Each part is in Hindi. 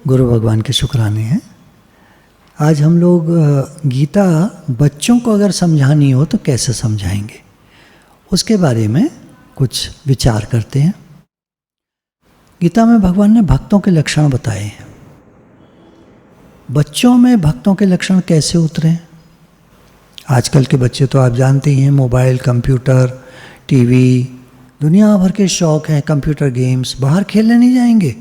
गुरु भगवान के शुक्राने हैं। आज हम लोग गीता बच्चों को अगर समझानी हो तो कैसे समझाएंगे, उसके बारे में कुछ विचार करते हैं। गीता में भगवान ने भक्तों के लक्षण बताए हैं। बच्चों में भक्तों के लक्षण कैसे उतरे? आजकल के बच्चे तो आप जानते ही हैं, मोबाइल, कंप्यूटर, टीवी, दुनिया भर के शौक हैं, कंप्यूटर गेम्स। बाहर खेलने नहीं जाएंगे,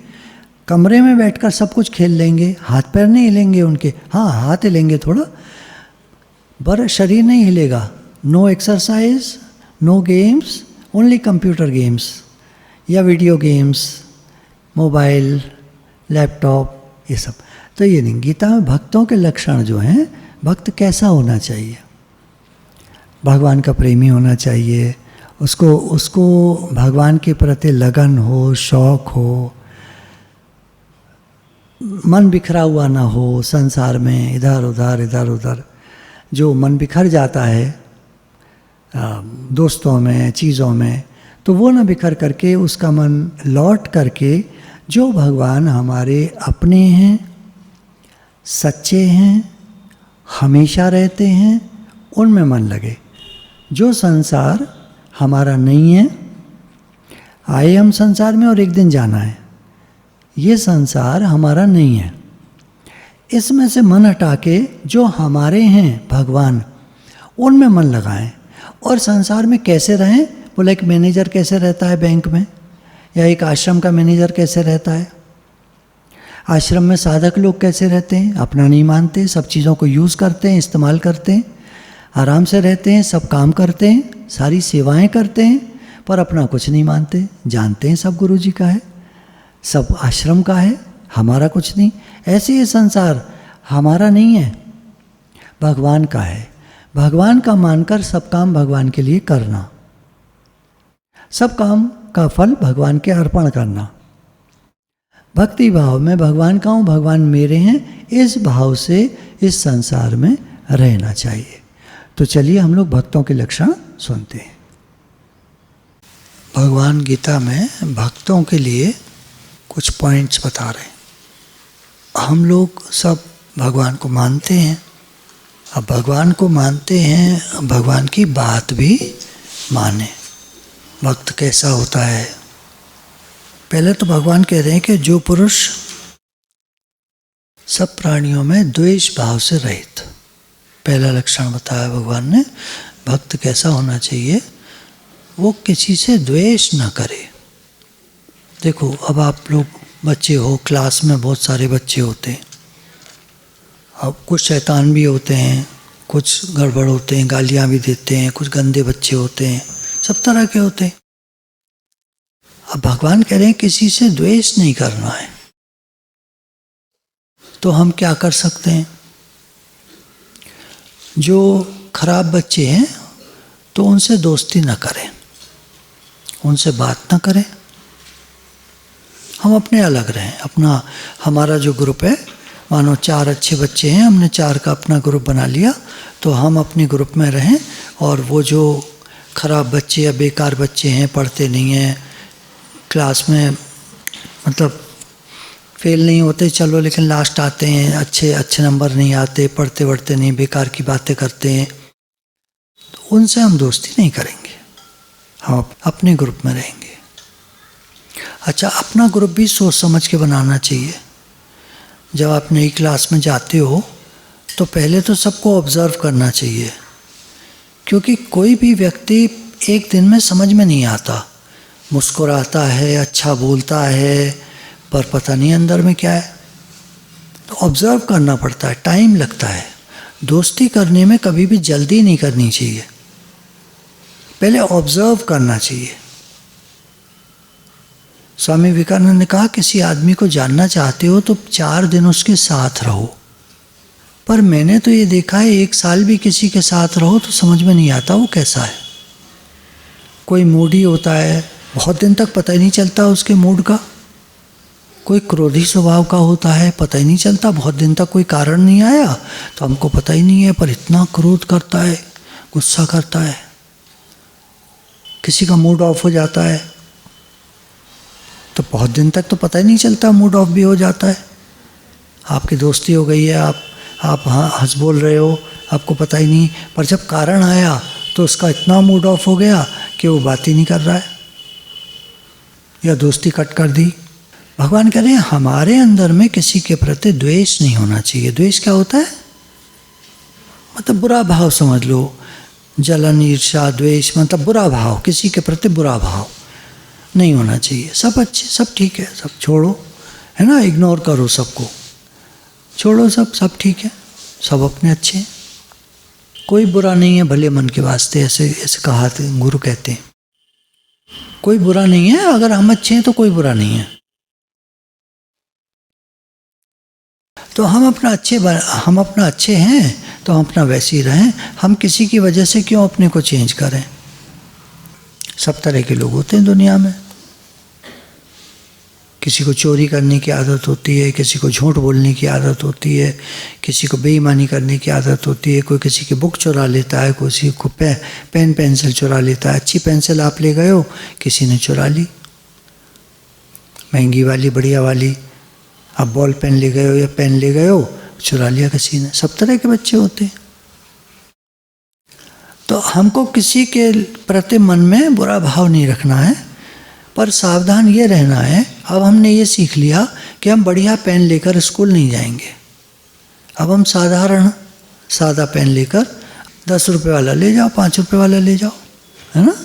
कमरे में बैठकर सब कुछ खेल लेंगे, हाथ पैर नहीं हिलेंगे उनके। हाँ, हाथ हिलेंगे थोड़ा, पर शरीर नहीं हिलेगा। No exercise, no games, only computer games या वीडियो गेम्स, मोबाइल, लैपटॉप, ये सब। तो ये नहीं, गीता में भक्तों के लक्षण जो हैं, भक्त कैसा होना चाहिए? भगवान का प्रेमी होना चाहिए, उसको भगवान के प्रति लगन हो, शौक हो, मन बिखरा हुआ ना हो संसार में, इधर उधर जो मन बिखर जाता है दोस्तों में, चीज़ों में, तो वो ना बिखर करके उसका मन लौट करके जो भगवान हमारे अपने हैं, सच्चे हैं, हमेशा रहते हैं, उनमें मन लगे। जो संसार हमारा नहीं है, आए हम संसार में और एक दिन जाना है, ये संसार हमारा नहीं है, इसमें से मन हटा के जो हमारे हैं भगवान, उनमें मन लगाएं। और संसार में कैसे रहें? बोला, एक मैनेजर कैसे रहता है बैंक में, या एक आश्रम का मैनेजर कैसे रहता है? आश्रम में साधक लोग कैसे रहते हैं? अपना नहीं मानते, सब चीज़ों को यूज़ करते हैं, इस्तेमाल करते हैं, आराम से रहते हैं, सब काम करते हैं, सारी सेवाएं करते हैं, पर अपना कुछ नहीं मानते। जानते हैं सब गुरु जी का है, सब आश्रम का है, हमारा कुछ नहीं। ऐसे ये संसार हमारा नहीं है, भगवान का है। भगवान का मानकर सब काम भगवान के लिए करना, सब काम का फल भगवान के अर्पण करना। भक्ति भाव में भगवान का हूँ, भगवान मेरे हैं, इस भाव से इस संसार में रहना चाहिए। तो चलिए हम लोग भक्तों के लक्षण सुनते हैं। भगवान गीता में भक्तों के लिए कुछ पॉइंट्स बता रहे हैं। हम लोग सब भगवान को मानते हैं। अब भगवान को मानते हैं, भगवान की बात भी माने। भक्त कैसा होता है? पहले तो भगवान कह रहे हैं कि जो पुरुष सब प्राणियों में द्वेष भाव से रहित, पहला लक्षण बताया भगवान ने। भक्त कैसा होना चाहिए? वो किसी से द्वेष ना करे। देखो, अब आप लोग बच्चे हो, क्लास में बहुत सारे बच्चे होते हैं। अब कुछ शैतान भी होते हैं, कुछ गड़बड़ होते हैं, गालियाँ भी देते हैं, कुछ गंदे बच्चे होते हैं, सब तरह के होते हैं। अब भगवान कह रहे हैं किसी से द्वेष नहीं करना है। तो हम क्या कर सकते हैं? जो खराब बच्चे हैं तो उनसे दोस्ती ना करें, उनसे बात ना करें, हम अपने अलग रहें। अपना, हमारा जो ग्रुप है, मानो 4 अच्छे बच्चे हैं, हमने 4 का अपना ग्रुप बना लिया, तो हम अपने ग्रुप में रहें। और वो जो खराब बच्चे या बेकार बच्चे हैं, पढ़ते नहीं हैं, क्लास में मतलब फेल नहीं होते चलो, लेकिन लास्ट आते हैं, अच्छे नंबर नहीं आते, पढ़ते वढ़ते नहीं, बेकार की बातें करते हैं, तो उनसे हम दोस्ती नहीं करेंगे, हम अपने ग्रुप में रहेंगे। अच्छा, अपना ग्रुप भी सोच समझ के बनाना चाहिए। जब आप नई क्लास में जाते हो तो पहले तो सबको ऑब्ज़र्व करना चाहिए, क्योंकि कोई भी व्यक्ति एक दिन में समझ में नहीं आता। मुस्कुराता है, अच्छा बोलता है, पर पता नहीं अंदर में क्या है। तो ऑब्ज़र्व करना पड़ता है, टाइम लगता है। दोस्ती करने में कभी भी जल्दी नहीं करनी चाहिए, पहले ऑब्ज़र्व करना चाहिए। स्वामी विवेकानंद ने कहा, किसी आदमी को जानना चाहते हो तो 4 दिन उसके साथ रहो। पर मैंने तो ये देखा है, 1 साल भी किसी के साथ रहो तो समझ में नहीं आता वो कैसा है। कोई मूडी होता है, बहुत दिन तक पता ही नहीं चलता उसके मूड का। कोई क्रोधी स्वभाव का होता है, पता ही नहीं चलता, बहुत दिन तक कोई कारण नहीं आया तो हमको पता ही नहीं है, पर इतना क्रोध करता है, गुस्सा करता है। किसी का मूड ऑफ हो जाता है तो बहुत दिन तक तो पता ही नहीं चलता, मूड ऑफ भी हो जाता है। आपकी दोस्ती हो गई है, आप हंस बोल रहे हो, आपको पता ही नहीं, पर जब कारण आया तो उसका इतना मूड ऑफ हो गया कि वो बात ही नहीं कर रहा है या दोस्ती कट कर दी। भगवान कह रहे हैं हमारे अंदर में किसी के प्रति द्वेष नहीं होना चाहिए। द्वेष क्या होता है? मतलब बुरा भाव समझ लो, जलन, ईर्ष्या, द्वेष, मतलब बुरा भाव, किसी के प्रति बुरा भाव नहीं होना चाहिए। सब अच्छे, सब ठीक है, सब छोड़ो, है ना, इग्नोर करो सबको, छोड़ो सब ठीक है, सब अपने अच्छे हैं, कोई बुरा नहीं है भले मन के वास्ते। ऐसे कहा गुरु कहते हैं, कोई बुरा नहीं है, अगर हम अच्छे हैं तो कोई बुरा नहीं है। तो हम अपना अच्छे हैं तो हम अपना वैसे ही रहें। हम किसी की वजह से क्यों अपने को चेंज करें? सब तरह के लोग होते हैं दुनिया में। किसी को चोरी करने की आदत होती है, किसी को झूठ बोलने की आदत होती है, किसी को बेईमानी करने की आदत होती है, कोई किसी की बुक चुरा लेता है, किसी को पेन पेंसिल चुरा लेता है। अच्छी पेंसिल आप ले गए हो, किसी ने चुरा ली, महंगी वाली, बढ़िया वाली। आप बॉल पेन ले गए हो या पेन ले गए हो, चुरा लिया किसी ने। सब तरह के बच्चे होते हैं। तो हमको किसी के प्रति मन में बुरा भाव नहीं रखना है, पर सावधान ये रहना है। अब हमने ये सीख लिया कि हम बढ़िया पेन लेकर स्कूल नहीं जाएंगे। अब हम सादा पेन लेकर 10 रुपये वाला ले जाओ, 5 रुपये वाला ले जाओ, है ना।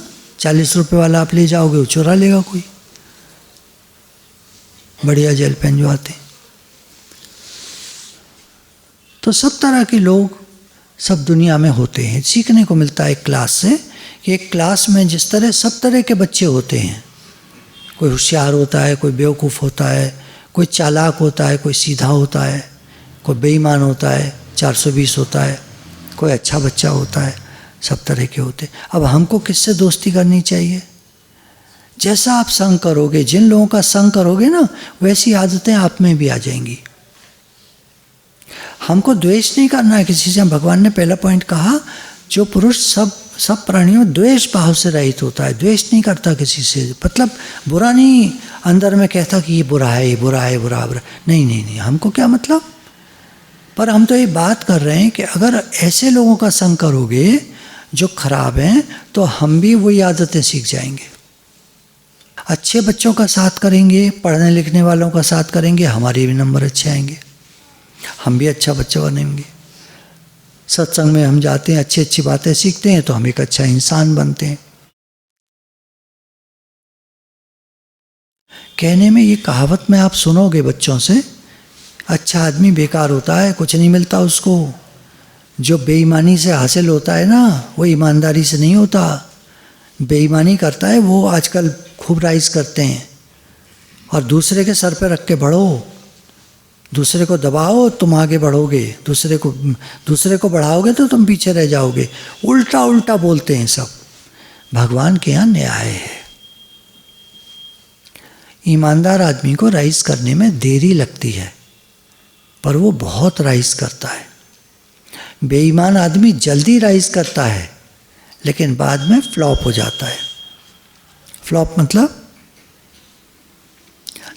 40 रुपये वाला आप ले जाओगे, वो चुरा लेगा कोई, बढ़िया जेल पेन जो आते हैं। तो सब तरह के लोग सब दुनिया में होते हैं। सीखने को मिलता है एक क्लास से कि एक क्लास में जिस तरह सब तरह के बच्चे होते हैं, कोई होशियार होता है, कोई बेवकूफ़ होता है, कोई चालाक होता है, कोई सीधा होता है, कोई बेईमान होता है, 420 होता है, कोई अच्छा बच्चा होता है, सब तरह के होते हैं। अब हमको किससे दोस्ती करनी चाहिए? जैसा आप संग करोगे, जिन लोगों का संग करोगे ना, वैसी आदतें आप में भी आ जाएंगी। हमको द्वेष नहीं करना है किसी से। भगवान ने पहला पॉइंट कहा, जो पुरुष सब प्राणियों द्वेष भाव से रहित होता है, द्वेष नहीं करता किसी से। मतलब बुरा नहीं अंदर में कहता कि ये बुरा है, ये बुरा है, बुरा। नहीं, हमको क्या मतलब। पर हम तो ये बात कर रहे हैं कि अगर ऐसे लोगों का संग करोगे जो खराब हैं, तो हम भी वही आदतें सीख जाएंगे। अच्छे बच्चों का साथ करेंगे, पढ़ने लिखने वालों का साथ करेंगे, हमारे भी नंबर अच्छे आएंगे, हम भी अच्छा बच्चा बनेंगे। सत्संग में हम जाते हैं, अच्छी अच्छी बातें सीखते हैं, तो हम एक अच्छा इंसान बनते हैं। कहने में ये कहावत में आप सुनोगे बच्चों से, अच्छा आदमी बेकार होता है, कुछ नहीं मिलता उसको। जो बेईमानी से हासिल होता है ना, वो ईमानदारी से नहीं होता। बेईमानी करता है वो आजकल खूब राइज करते हैं। और दूसरे के सर पे रख के बढ़ो, दूसरे को दबाओ, तुम आगे बढ़ोगे। दूसरे को बढ़ाओगे तो तुम पीछे रह जाओगे। उल्टा बोलते हैं सब। भगवान के यहाँ न्याय है। ईमानदार आदमी को राइज करने में देरी लगती है, पर वो बहुत राइज करता है। बेईमान आदमी जल्दी राइज करता है, लेकिन बाद में फ्लॉप हो जाता है। फ्लॉप मतलब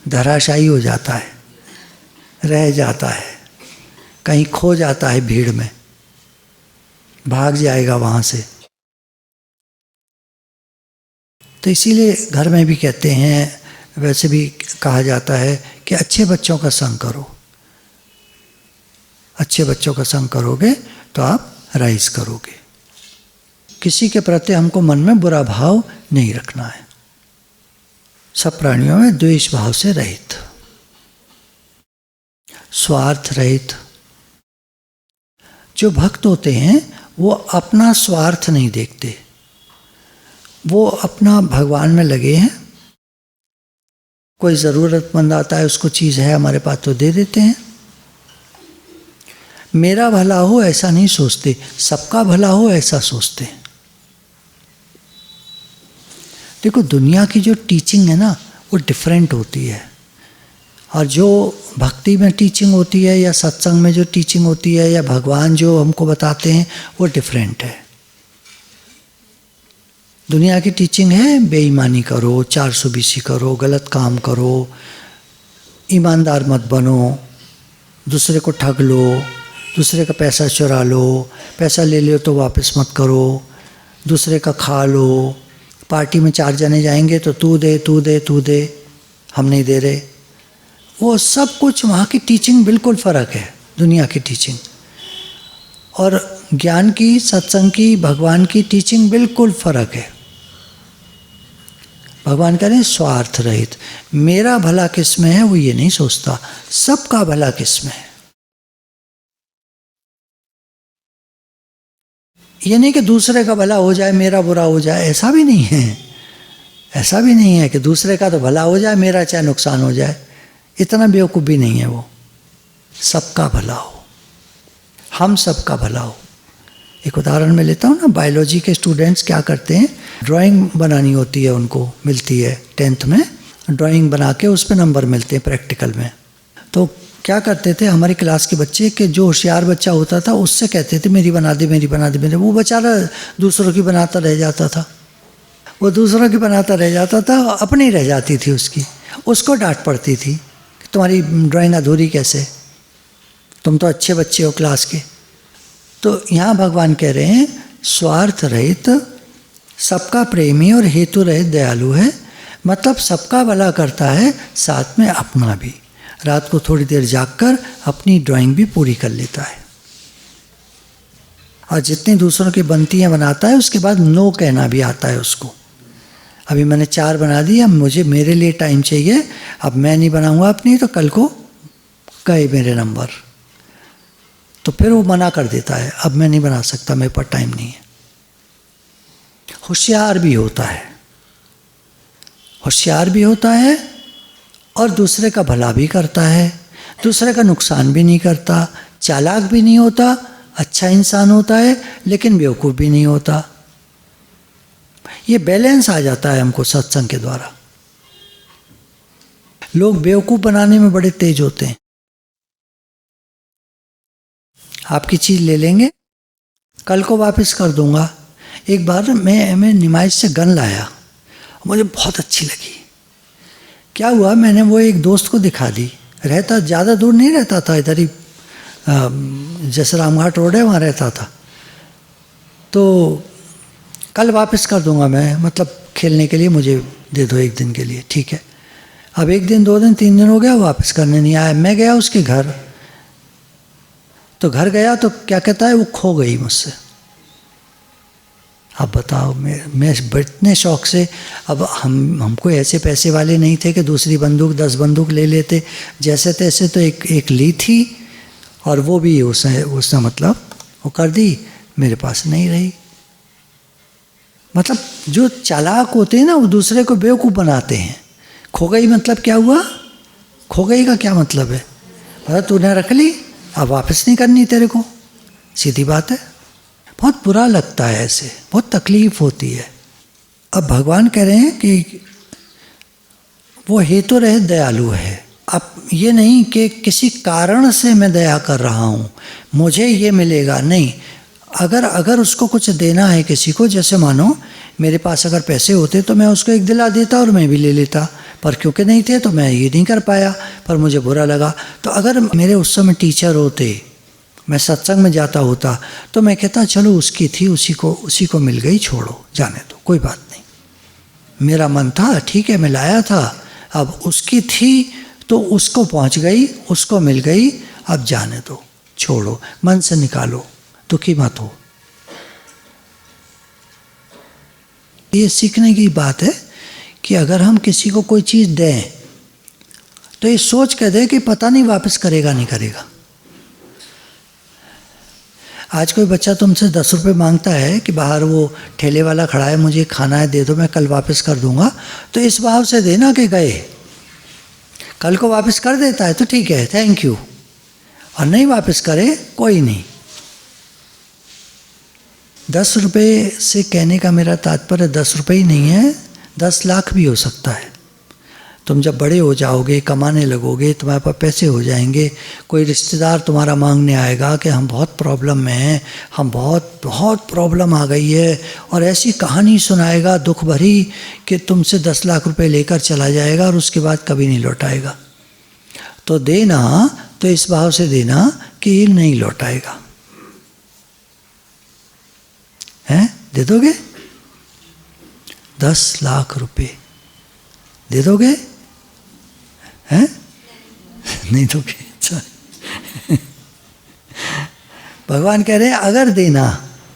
धराशायी हो जाता है, रह जाता है, कहीं खो जाता है, भीड़ में भाग जाएगा वहाँ से। तो इसीलिए घर में भी कहते हैं, वैसे भी कहा जाता है कि अच्छे बच्चों का संग करो। अच्छे बच्चों का संग करोगे तो आप राइज करोगे। किसी के प्रति हमको मन में बुरा भाव नहीं रखना है। सब प्राणियों में द्वेष भाव से रहित, स्वार्थ रहित। जो भक्त होते हैं वो अपना स्वार्थ नहीं देखते, वो अपना भगवान में लगे हैं। कोई ज़रूरतमंद आता है, उसको चीज़ है हमारे पास तो दे देते हैं। मेरा भला हो ऐसा नहीं सोचते, सबका भला हो ऐसा सोचते हैं। देखो, दुनिया की जो टीचिंग है ना, वो डिफरेंट होती है। और जो भक्ति में टीचिंग होती है, या सत्संग में जो टीचिंग होती है, या भगवान जो हमको बताते हैं, वो डिफरेंट है। दुनिया की टीचिंग है बेईमानी करो, 420 करो, गलत काम करो, ईमानदार मत बनो, दूसरे को ठग लो, दूसरे का पैसा चुरा लो, पैसा ले लो तो वापस मत करो, दूसरे का खा लो, पार्टी में 4 जने जाएंगे तो तू दे तू दे तू दे, हम नहीं दे रहे। वो सब कुछ वहाँ की टीचिंग बिल्कुल फ़र्क है दुनिया की टीचिंग और ज्ञान की, सत्संग की, भगवान की टीचिंग बिल्कुल फ़र्क है। भगवान कह रहे हैं स्वार्थ रहित, मेरा भला किस में है वो ये नहीं सोचता, सबका भला किस में है। ये नहीं कि दूसरे का भला हो जाए मेरा बुरा हो जाए, ऐसा भी नहीं है। ऐसा भी नहीं है कि दूसरे का तो भला हो जाए मेरा चाहे नुकसान हो जाए, इतना बेवकूफ़ भी नहीं है वो। सबका भला हो, हम सबका भला हो। एक उदाहरण मैं लेता हूँ ना, बायोलॉजी के स्टूडेंट्स क्या करते हैं, ड्राइंग बनानी होती है उनको, मिलती है 10th में, ड्राइंग बना के उस पर नंबर मिलते हैं प्रैक्टिकल में। तो क्या करते थे हमारी क्लास के बच्चे कि जो होशियार बच्चा होता था उससे कहते थे मेरी बना दे मेरी बना दे मेरे, वो बेचारा दूसरों की बनाता रह जाता था, वो दूसरों की बनाता रह जाता था, अपनी रह जाती थी उसकी। उसको डांट पड़ती थी कि तुम्हारी ड्राइंग अधूरी कैसे, तुम तो अच्छे बच्चे हो क्लास के। तो यहाँ भगवान कह रहे हैं स्वार्थ रहित, सबका प्रेमी और हेतु रहित दयालु है, मतलब सबका भला करता है, साथ में अपना भी। रात को थोड़ी देर जागकर अपनी ड्राइंग भी पूरी कर लेता है और जितनी दूसरों की बनतियाँ बनाता है उसके बाद नो कहना भी आता है उसको। अभी मैंने 4 बना दी, अब मुझे मेरे लिए टाइम चाहिए, अब मैं नहीं बनाऊंगा अपनी, तो कल को गए मेरे नंबर। तो फिर वो मना कर देता है, अब मैं नहीं बना सकता, मेरे पास टाइम नहीं है। होशियार भी होता है, होशियार भी होता है और दूसरे का भला भी करता है, दूसरे का नुकसान भी नहीं करता, चालाक भी नहीं होता, अच्छा इंसान होता है, लेकिन बेवकूफ़ भी नहीं होता। ये बैलेंस आ जाता है हमको सत्संग के द्वारा। लोग बेवकूफ़ बनाने में बड़े तेज होते हैं। आपकी चीज़ ले लेंगे, कल को वापस कर दूंगा। एक बार मैं निमाइश से गन लाया, मुझे बहुत अच्छी लगी। क्या हुआ, मैंने वो एक दोस्त को दिखा दी, रहता ज़्यादा दूर नहीं रहता था, इधर ही जैसे रामघाट रोड है वहाँ रहता था। तो कल वापस कर दूंगा मैं, मतलब खेलने के लिए मुझे दे दो 1 दिन के लिए, ठीक है। अब 1 दिन 2 दिन 3 दिन हो गया, वापस करने नहीं आया। मैं गया उसके घर, तो घर गया तो क्या कहता है वो खो गई मुझसे। अब बताओ, मैं इतने शौक से, अब हमको ऐसे पैसे वाले नहीं थे कि दूसरी बंदूक 10 बंदूक ले लेते, जैसे तैसे तो एक ली थी और वो भी उसने मतलब वो कर दी, मेरे पास नहीं रही। मतलब जो चालाक होते हैं ना वो दूसरे को बेवकूफ़ बनाते हैं। खो गई मतलब क्या हुआ, खो गई का क्या मतलब है, पता तूने रख ली अब वापस नहीं करनी तेरे को, सीधी बात है। बहुत बुरा लगता है ऐसे, बहुत तकलीफ होती है। अब भगवान कह रहे हैं कि वो हेतु रहित दयालु है। अब ये नहीं कि किसी कारण से मैं दया कर रहा हूँ, मुझे ये मिलेगा, नहीं। अगर उसको कुछ देना है किसी को, जैसे मानो मेरे पास अगर पैसे होते तो मैं उसको एक दिला देता और मैं भी ले लेता, पर क्योंकि नहीं थे तो मैं ये नहीं कर पाया, पर मुझे बुरा लगा। तो अगर मेरे उस समय टीचर होते, मैं सत्संग में जाता होता, तो मैं कहता चलो उसकी थी, उसी को मिल गई, छोड़ो जाने दो, कोई बात नहीं, मेरा मन था, ठीक है मैं लाया था, अब उसकी थी तो उसको पहुंच गई, उसको मिल गई, अब जाने दो, छोड़ो, मन से निकालो, दुखी मत हो। ये सीखने की बात है कि अगर हम किसी को कोई चीज़ दें तो ये सोच कर दें कि पता नहीं वापस करेगा नहीं करेगा। आज कोई बच्चा तुमसे 10 रुपये मांगता है कि बाहर वो ठेले वाला खड़ा है, मुझे खाना है दे दो, मैं कल वापस कर दूंगा, तो इस भाव से देना कि गए, कल को वापस कर देता है तो ठीक है थैंक यू, और नहीं वापस करे कोई नहीं। 10 रुपये से कहने का मेरा तात्पर्य 10 रुपये ही नहीं है, 10 लाख भी हो सकता है। तुम जब बड़े हो जाओगे, कमाने लगोगे, तुम्हारे पास पैसे हो जाएंगे, कोई रिश्तेदार तुम्हारा मांगने आएगा कि हम बहुत प्रॉब्लम में हैं, हम बहुत प्रॉब्लम आ गई है, और ऐसी कहानी सुनाएगा दुख भरी कि तुमसे 10 लाख रुपए लेकर चला जाएगा और उसके बाद कभी नहीं लौटाएगा। तो देना तो इस भाव से देना कि ये नहीं लौटाएगा। हैं? दे दोगे? 10 लाख रुपए दे दोगे? हैं? नहीं दोगे? अच्छा। भगवान कह रहे हैं अगर देना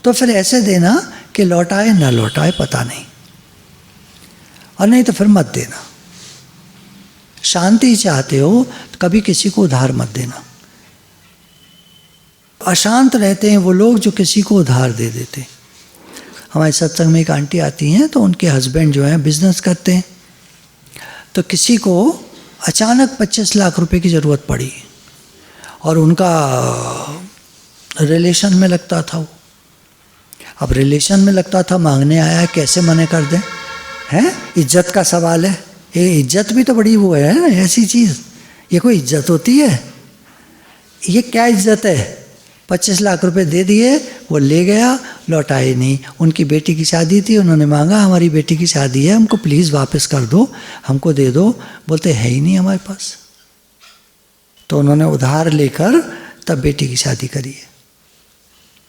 तो फिर ऐसे देना कि लौटाए ना लौटाए पता नहीं, और नहीं तो फिर मत देना। शांति चाहते हो तो कभी किसी को उधार मत देना। अशांत रहते हैं वो लोग जो किसी को उधार दे देते। हमारे सत्संग में एक आंटी आती हैं, तो उनके हस्बैंड जो हैं बिजनेस करते हैं, तो किसी को अचानक 25 लाख रुपए की ज़रूरत पड़ी और उनका रिलेशन में लगता था वो। अब रिलेशन में लगता था, मांगने आया, कैसे मना कर दें? हैं? इज्जत का सवाल है। ये इज्जत भी तो बड़ी वो है ना, ऐसी चीज़, ये कोई इज्जत होती है? ये क्या इज्जत है? 25 लाख रुपए दे दिए, वो ले गया, लौटाए नहीं। उनकी बेटी की शादी थी, उन्होंने मांगा हमारी बेटी की शादी है, हमको प्लीज़ वापस कर दो, हमको दे दो। बोलते है ही नहीं हमारे पास। तो उन्होंने उधार लेकर तब बेटी की शादी करी है।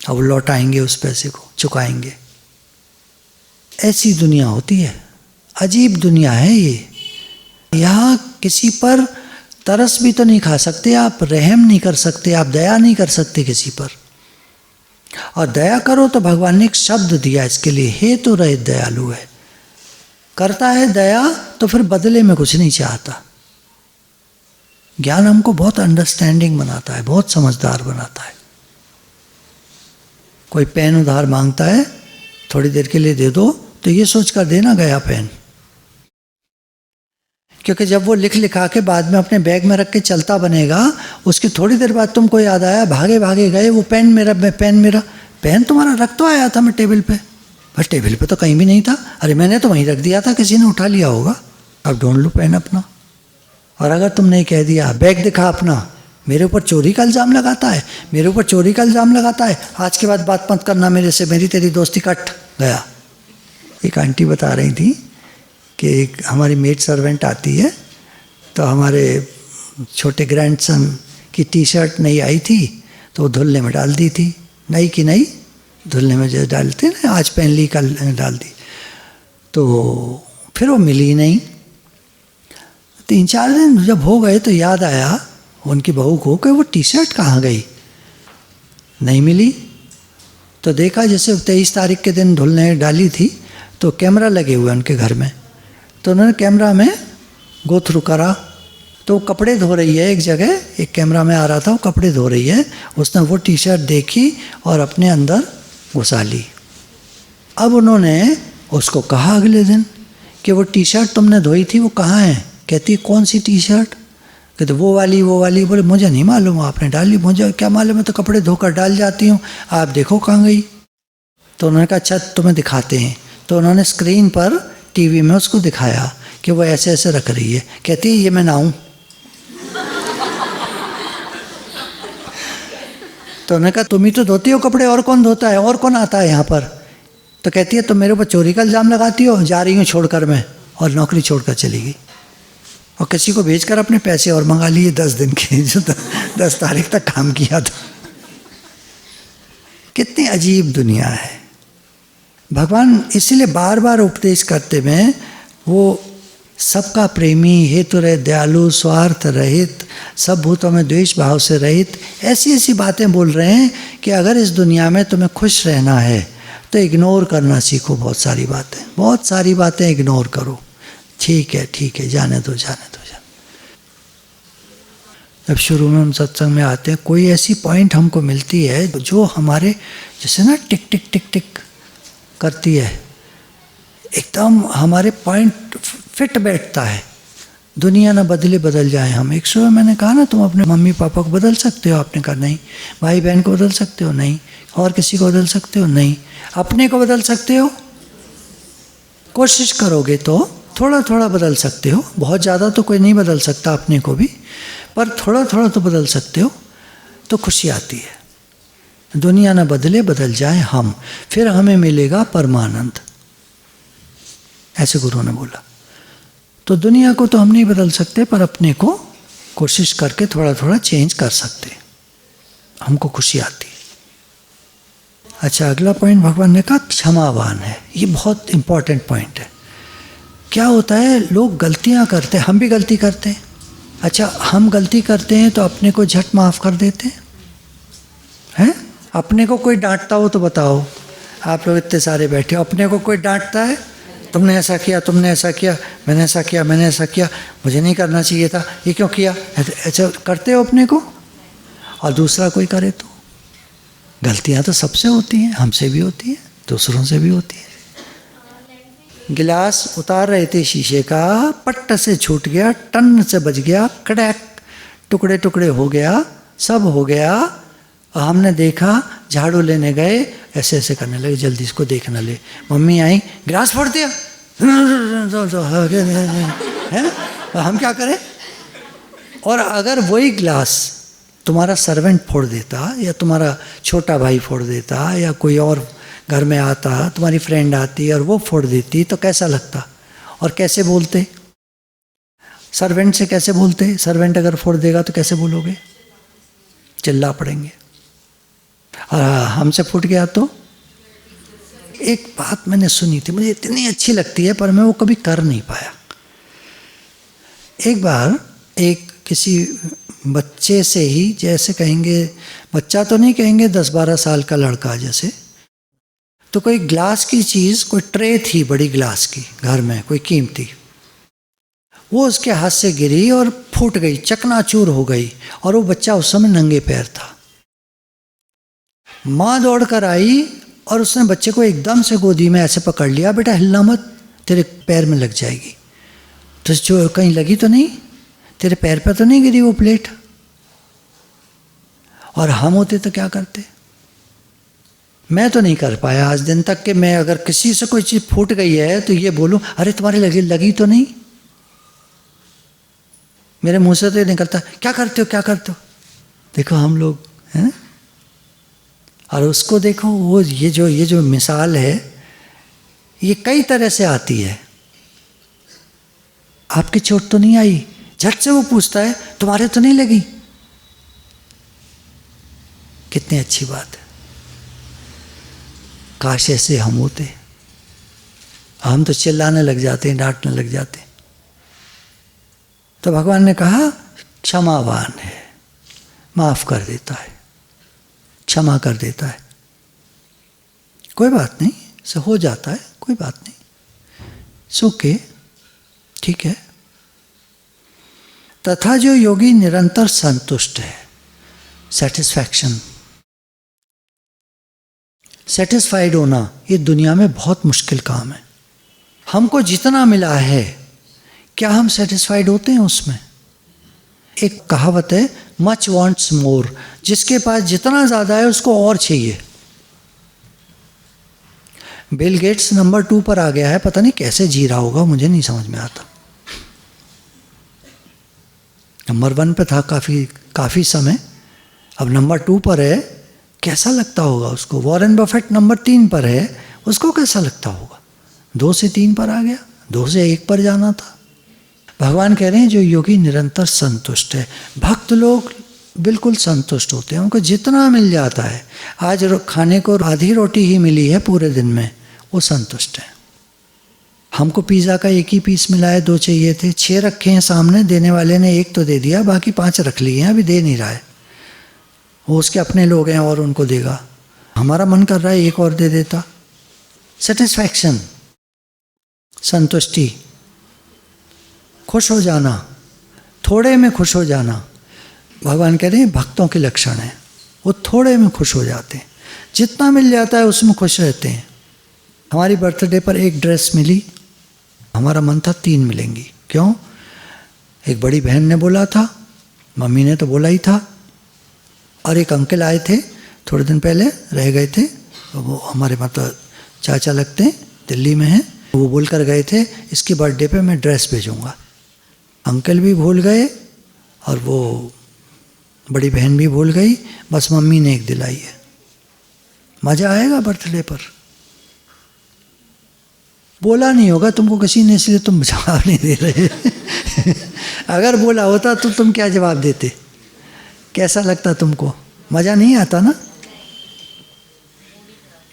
अब लौटाएंगे उस पैसे को, चुकाएंगे। ऐसी दुनिया होती है, अजीब दुनिया है ये। यहाँ किसी पर तरस भी तो नहीं खा सकते आप, रहम नहीं कर सकते आप, दया नहीं कर सकते किसी पर। और दया करो तो भगवान ने एक शब्द दिया इसके लिए, हेतु रहित दयालु है। करता है दया तो फिर बदले में कुछ नहीं चाहता। ज्ञान हमको बहुत अंडरस्टैंडिंग बनाता है, बहुत समझदार बनाता है। कोई पेन उधार मांगता है, थोड़ी देर के लिए दे दो, तो ये सोच कर देना गया पेन, क्योंकि जब वो लिख लिखा के बाद में अपने बैग में रख के चलता बनेगा, उसकी थोड़ी देर बाद तुमको याद आया, भागे भागे गए, वो पेन मेरा, पेन तुम्हारा रख तो आया था मैं टेबल पे, पर टेबल पे तो कहीं भी नहीं था। अरे मैंने तो वहीं रख दिया था, किसी ने उठा लिया होगा। अब ढूंढ लो पेन अपना। और अगर तुमने कह दिया, बैग दिखा अपना, मेरे ऊपर चोरी का इल्ज़ाम लगाता है, मेरे ऊपर चोरी का इल्ज़ाम लगाता है, आज के बाद बात मत करना मेरे से, मेरी तेरी दोस्ती कट गया। एक आंटी बता रही थी कि एक हमारी मेड सर्वेंट आती है, तो हमारे छोटे ग्रैंडसन की टी शर्ट नई आई थी, तो वो धुलने में डाल दी थी, नई की नई धुलने में जो डालते ना, आज पहन ली कल डाल दी, तो फिर वो मिली नहीं। 3-4 दिन जब हो गए तो याद आया उनकी बहू को कि वो टी शर्ट कहाँ गई, नहीं मिली। तो देखा जैसे 23 तारीख के दिन धुलने डाली थी, तो कैमरा लगे हुए उनके घर में, तो उन्होंने कैमरा में गो थ्रू करा, तो कपड़े धो रही है एक जगह, एक कैमरा में आ रहा था, वो कपड़े धो रही है, उसने वो टी शर्ट देखी और अपने अंदर घुसा ली। अब उन्होंने उसको कहा अगले दिन कि वो टी शर्ट तुमने धोई थी वो कहाँ है? कहती कौन सी टी शर्ट? कहते वो वाली। बोले मुझे नहीं मालूम, आपने डाली, मुझे क्या मालूम, मैं तो कपड़े धोकर डाल जाती हूँ, आप देखो कहाँ गई। तो उन्होंने कहा अच्छा तुम्हें दिखाते हैं। तो उन्होंने स्क्रीन पर टीवी में उसको दिखाया कि वो ऐसे ऐसे रख रही है। कहती है ये मैं नहाऊं? तो उन्होंने कहा तुम ही तो धोती हो कपड़े, और कौन धोता है, और कौन आता है यहाँ पर? तो कहती है तुम मेरे ऊपर चोरी का इल्ज़ाम लगाती हो, जा रही हूँ छोड़कर मैं, और नौकरी छोड़कर चली गई। और किसी को भेजकर अपने पैसे और मंगा लिए 10 दिन के, जो 10 तारीख तक काम किया था। कितनी अजीब दुनिया है। भगवान इसीलिए बार बार उपदेश करते में वो सबका प्रेमी, हेतु रहित, दयालु, स्वार्थ रहित, सब भूतों में द्वेष भाव से रहित, ऐसी ऐसी बातें बोल रहे हैं कि अगर इस दुनिया में तुम्हें खुश रहना है तो इग्नोर करना सीखो। बहुत सारी बातें इग्नोर करो। ठीक है, जाने दो। जब शुरू में हम सत्संग में आते हैं, कोई ऐसी पॉइंट हमको मिलती है जो हमारे जैसे ना टिक टिक टिक टिक करती है, एकदम हमारे पॉइंट फिट बैठता है। दुनिया ना बदले बदल जाए हम। एक सुबह मैंने कहा ना तुम अपने मम्मी पापा को बदल सकते हो? आपने कहा नहीं। भाई बहन को बदल सकते हो? नहीं। और किसी को बदल सकते हो? नहीं। अपने को बदल सकते हो? कोशिश करोगे तो थोड़ा थोड़ा बदल सकते हो, बहुत ज़्यादा तो कोई नहीं बदल सकता अपने को भी, पर थोड़ा थोड़ा तो बदल सकते हो, तो खुशी आती है। दुनिया ना बदले बदल जाए हम, फिर हमें मिलेगा परमानंद, ऐसे गुरु ने बोला। तो दुनिया को तो हम नहीं बदल सकते, पर अपने को कोशिश करके थोड़ा थोड़ा चेंज कर सकते, हमको खुशी आती। अच्छा, अगला पॉइंट भगवान ने कहा क्षमावान है। ये बहुत इंपॉर्टेंट पॉइंट है। क्या होता है, लोग गलतियां करते हैं, हम भी गलती करते हैं। अच्छा, हम गलती करते हैं तो अपने को झट माफ़ कर देते हैं। अपने को कोई डांटता हो तो बताओ, आप लोग इतने सारे बैठे हो, अपने को कोई डांटता है, तुमने ऐसा किया, तुमने ऐसा किया, मैंने ऐसा किया, मैंने ऐसा किया, मुझे नहीं करना चाहिए था, ये क्यों किया, ऐसा करते हो अपने को। और दूसरा कोई करे तो, गलतियां तो सबसे होती हैं, हमसे भी होती हैं, दूसरों से भी होती है। गिलास उतार रहे थे शीशे का, पट्ट से छूट गया, टन से बज गया, कड़ैक, टुकड़े टुकड़े हो गया, सब हो गया। और हमने देखा, झाड़ू लेने गए, ऐसे ऐसे करने लगे, जल्दी इसको देख न ले। मम्मी आई, गिलास फोड़ दिया, है, हम क्या करें। और अगर वही गिलास तुम्हारा सर्वेंट फोड़ देता, या तुम्हारा छोटा भाई फोड़ देता, या कोई और घर में आता, तुम्हारी फ्रेंड आती और वो फोड़ देती, तो कैसा लगता और कैसे बोलते। सर्वेंट से कैसे बोलते, सर्वेंट अगर फोड़ देगा तो कैसे बोलोगे, चिल्ला पड़ेंगे। और हमसे फूट गया तो। एक बात मैंने सुनी थी, मुझे इतनी अच्छी लगती है, पर मैं वो कभी कर नहीं पाया। एक बार एक किसी बच्चे से ही, जैसे कहेंगे, बच्चा तो नहीं कहेंगे, 10-12 साल का लड़का जैसे, तो कोई ग्लास की चीज़, कोई ट्रे थी बड़ी ग्लास की घर में, कोई कीमती, वो उसके हाथ से गिरी और फूट गई, चकनाचूर हो गई। और वो बच्चा उस समय नंगे पैर था। माँ दौड़ कर आई और उसने बच्चे को एकदम से गोदी में ऐसे पकड़ लिया, बेटा हिलना मत, तेरे पैर में लग जाएगी। तो जो कहीं लगी तो नहीं, तेरे पैर पे तो नहीं गिरी वो प्लेट। और हम होते तो क्या करते। मैं तो नहीं कर पाया आज दिन तक कि मैं अगर किसी से कोई चीज़ फूट गई है तो ये बोलूं, अरे तुम्हारे लगी तो नहीं। मेरे मुंह से तो ये निकलता, क्या करते हो, क्या करते हो। देखो हम लोग हैं। और उसको देखो, वो ये जो मिसाल है, ये कई तरह से आती है। आपकी चोट तो नहीं आई, झट से वो पूछता है, तुम्हारे तो नहीं लगी। कितनी अच्छी बात है। काश ऐसे हम होते। हम तो चिल्लाने लग जाते हैं, डांटने लग जाते हैं। तो भगवान ने कहा क्षमावान है, माफ कर देता है, क्षमा कर देता है। कोई बात नहीं, से हो जाता है, कोई बात नहीं, सुके, ठीक है। तथा जो योगी निरंतर संतुष्ट है, सेटिस्फैक्शन, सेटिस्फाइड होना, ये दुनिया में बहुत मुश्किल काम है। हमको जितना मिला है, क्या हम सेटिस्फाइड होते हैं उसमें। एक कहावत है, मच वांट्स मोर, जिसके पास जितना ज़्यादा है उसको और चाहिए। बिल गेट्स नंबर 2 पर आ गया है, पता नहीं कैसे जी रहा होगा, मुझे नहीं समझ में आता। नंबर 1 पे था काफ़ी समय, अब नंबर 2 पर है, कैसा लगता होगा उसको। वॉरेन बफेट नंबर 3 पर है, उसको कैसा लगता होगा। 2 से 3 पर आ गया, 2 से 1 पर जाना था। भगवान कह रहे हैं जो योगी निरंतर संतुष्ट है। भक्त लोग बिल्कुल संतुष्ट होते हैं, उनको जितना मिल जाता है। आज खाने को आधी रोटी ही मिली है पूरे दिन में, वो संतुष्ट है। हमको पिज़्ज़ा का 1 ही पीस मिला है, 2 चाहिए थे, 6 रखे हैं सामने, देने वाले ने 1 तो दे दिया, बाकी 5 रख लिए हैं, अभी दे नहीं रहा है। वो उसके अपने लोग हैं और उनको देगा। हमारा मन कर रहा है 1 और दे देता। सेटिस्फैक्शन, संतुष्टि, खुश हो जाना, थोड़े में खुश हो जाना। भगवान कह रहे हैं भक्तों के लक्षण है, वो थोड़े में खुश हो जाते हैं, जितना मिल जाता है उसमें खुश रहते हैं। हमारी बर्थडे पर 1 ड्रेस मिली, हमारा मन था 3 मिलेंगी। क्यों? एक बड़ी बहन ने बोला था, मम्मी ने तो बोला ही था, और एक अंकल आए थे थोड़े दिन पहले, रह गए थे, वो हमारे मतलब चाचा लगते हैं, दिल्ली में हैं। वो बोल कर गए थे इसकी बर्थडे पे मैं ड्रेस भेजूँगा। अंकल भी भूल गए और वो बड़ी बहन भी भूल गई, बस मम्मी ने एक दिलाई है। मज़ा आएगा बर्थडे पर। बोला नहीं होगा तुमको किसी ने, इसलिए तुम जवाब नहीं दे रहे अगर बोला होता तो तुम क्या जवाब देते? कैसा लगता तुमको? मज़ा नहीं आता ना,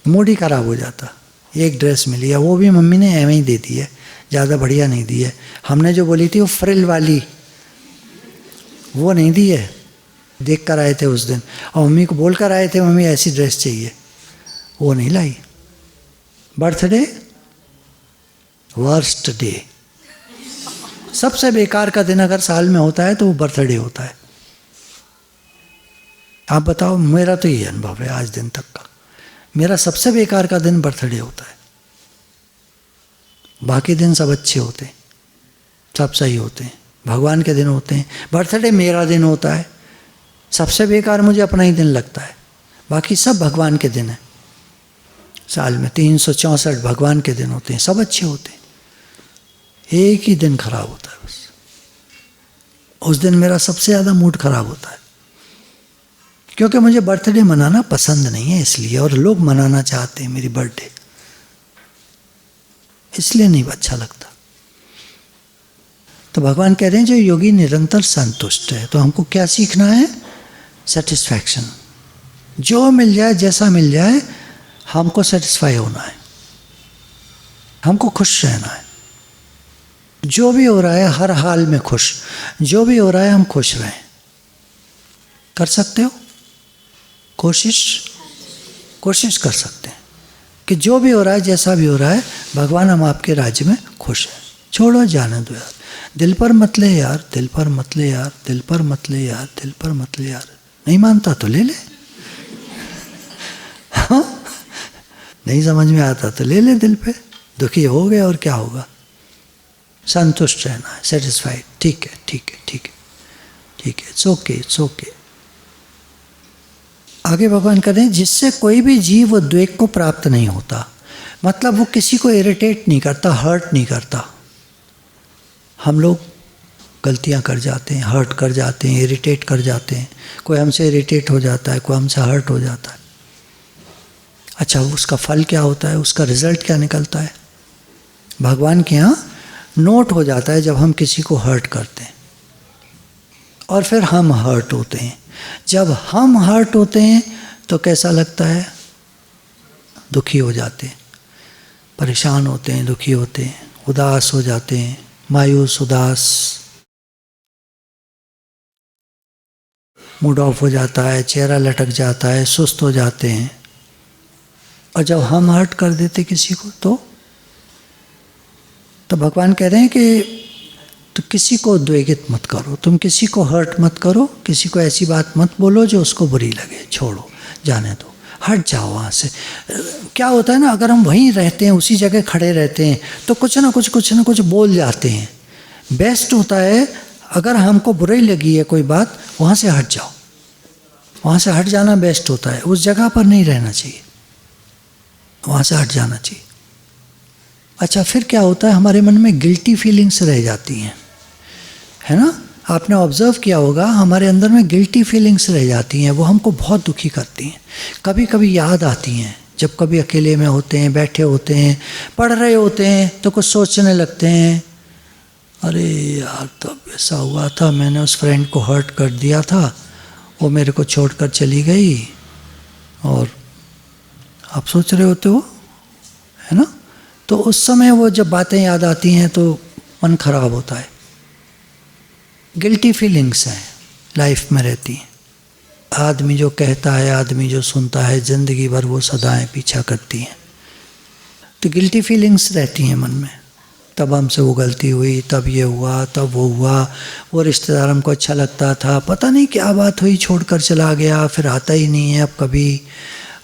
मूड ही खराब हो जाता। एक ड्रेस मिली है, वो भी मम्मी ने एवं ही दे दी है, ज़्यादा बढ़िया नहीं दी है। हमने जो बोली थी वो फ्रिल वाली, वो नहीं दी है। देख कर आए थे उस दिन और मम्मी को बोल कर आए थे मम्मी ऐसी ड्रेस चाहिए, वो नहीं लाई। बर्थडे वर्स्ट डे, सबसे बेकार का दिन अगर साल में होता है तो वो बर्थडे होता है। आप बताओ, मेरा तो ये अनुभव है आज दिन तक का, मेरा सबसे बेकार का दिन बर्थडे होता है। बाकी दिन सब अच्छे होते हैं, सब सही होते हैं, भगवान के दिन होते हैं। बर्थडे मेरा दिन होता है, सबसे बेकार मुझे अपना ही दिन लगता है। बाकी सब भगवान के दिन हैं। साल में 364 भगवान के दिन होते हैं, सब अच्छे होते हैं। एक ही दिन खराब होता है बस, उस दिन मेरा सबसे ज़्यादा मूड खराब होता है, क्योंकि मुझे बर्थडे मनाना पसंद नहीं है इसलिए, और लोग मनाना चाहते हैं मेरी बर्थडे, इसलिए नहीं अच्छा लगता। तो भगवान कह रहे हैं जो योगी निरंतर संतुष्ट है, तो हमको क्या सीखना है? सेटिस्फैक्शन। जो मिल जाए, जैसा मिल जाए, हमको सेटिस्फाई होना है, हमको खुश रहना है। जो भी हो रहा है हर हाल में खुश, जो भी हो रहा है हम खुश रहें। कर सकते हो? कोशिश कर सकते हैं कि जो भी हो रहा है, जैसा भी हो रहा है, भगवान हम आपके राज्य में खुश हैं। छोड़ो, जाने दो यार, दिल पर मत ले यार, दिल पर मत ले यार, दिल पर मत ले यार, दिल पर मत ले यार। नहीं मानता तो ले ले, हाँ? नहीं समझ में आता तो ले ले दिल पे, दुखी हो गए और क्या होगा? संतुष्ट रहना है, सेटिस्फाइड। ठीक है, ठीक है, ठीक है, ठीक है, इट्स ओके, इट्स ओके। आगे भगवान कह रहे हैं जिससे कोई भी जीव उद्वेग को प्राप्त नहीं होता, मतलब वो किसी को इरिटेट नहीं करता, हर्ट नहीं करता। हम लोग गलतियां कर जाते हैं, हर्ट कर जाते हैं, इरिटेट कर जाते हैं। कोई हमसे इरिटेट हो जाता है, कोई हमसे हर्ट हो जाता है। अच्छा, उसका फल क्या होता है? उसका रिजल्ट क्या निकलता है? भगवान के यहाँ नोट हो जाता है जब हम किसी को हर्ट करते हैं, और फिर हम हर्ट होते हैं। जब हम हर्ट होते हैं तो कैसा लगता है? दुखी हो जाते हैं, परेशान होते हैं, दुखी होते हैं, उदास हो जाते हैं, मायूस, उदास, मूड ऑफ हो जाता है, चेहरा लटक जाता है, सुस्त हो जाते हैं। और जब हम हर्ट कर देते किसी को तो भगवान कह रहे हैं कि तो किसी को उद्वेगित मत करो, तुम किसी को हर्ट मत करो, किसी को ऐसी बात मत बोलो जो उसको बुरी लगे। छोड़ो, जाने दो, हट जाओ वहाँ से। क्या होता है ना, अगर हम वहीं रहते हैं, उसी जगह खड़े रहते हैं, तो कुछ ना कुछ बोल जाते हैं। बेस्ट होता है अगर हमको बुरी लगी है कोई बात, वहाँ से हट जाओ, वहाँ से हट जाना बेस्ट होता है। उस जगह पर नहीं रहना चाहिए, वहाँ से हट जाना चाहिए। अच्छा, फिर क्या होता है? हमारे मन में गिल्टी फीलिंग्स रह जाती हैं, है ना? आपने ऑब्जर्व किया होगा, हमारे अंदर में गिल्टी फीलिंग्स रह जाती हैं, वो हमको बहुत दुखी करती हैं। कभी कभी याद आती हैं, जब कभी अकेले में होते हैं, बैठे होते हैं, पढ़ रहे होते हैं, तो कुछ सोचने लगते हैं, अरे यार तब ऐसा हुआ था, मैंने उस फ्रेंड को हर्ट कर दिया था, वो मेरे को छोड़कर चली गई, और आप सोच रहे होते हो, है ना? तो उस समय वो जब बातें याद आती हैं तो मन खराब होता है। गिल्टी फीलिंग्स हैं, लाइफ में रहती हैं। आदमी जो कहता है, आदमी जो सुनता है, ज़िंदगी भर वो सदाएं पीछा करती हैं। तो गिल्टी फीलिंग्स रहती हैं मन में, तब हमसे वो गलती हुई, तब ये हुआ, तब वो हुआ, वो रिश्तेदार हमको अच्छा लगता था, पता नहीं क्या बात हुई, छोड़कर चला गया, फिर आता ही नहीं है अब कभी।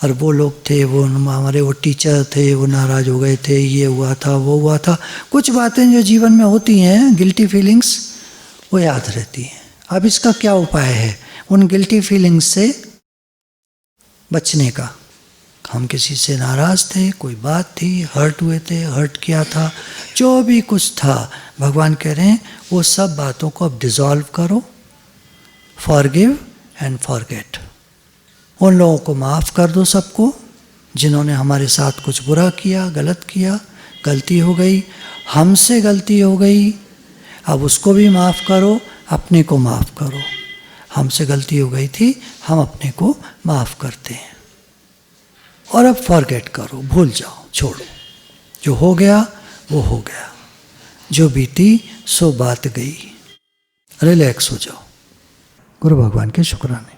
और वो लोग थे, वो हमारे वो टीचर थे, वो नाराज़ हो गए थे, ये हुआ था, वो हुआ था। कुछ बातें जो जीवन में होती हैं, गिल्टी फीलिंग्स, वो याद रहती हैं। अब इसका क्या उपाय है उन गिल्टी फीलिंग्स से बचने का? हम किसी से नाराज़ थे, कोई बात थी, हर्ट हुए थे, हर्ट किया था, जो भी कुछ था, भगवान कह रहे हैं वो सब बातों को अब डिज़ोल्व करो, फॉरगिव एंड फॉरगेट। उन लोगों को माफ़ कर दो, सबको, जिन्होंने हमारे साथ कुछ बुरा किया, गलत किया, गलती हो गई, हमसे गलती हो गई, अब उसको भी माफ़ करो, अपने को माफ़ करो। हमसे गलती हो गई थी, हम अपने को माफ़ करते हैं। और अब फॉरगेट करो, भूल जाओ, छोड़ो। जो हो गया वो हो गया, जो बीती सो बात गई। रिलैक्स हो जाओ। गुरु भगवान के शुक्राने।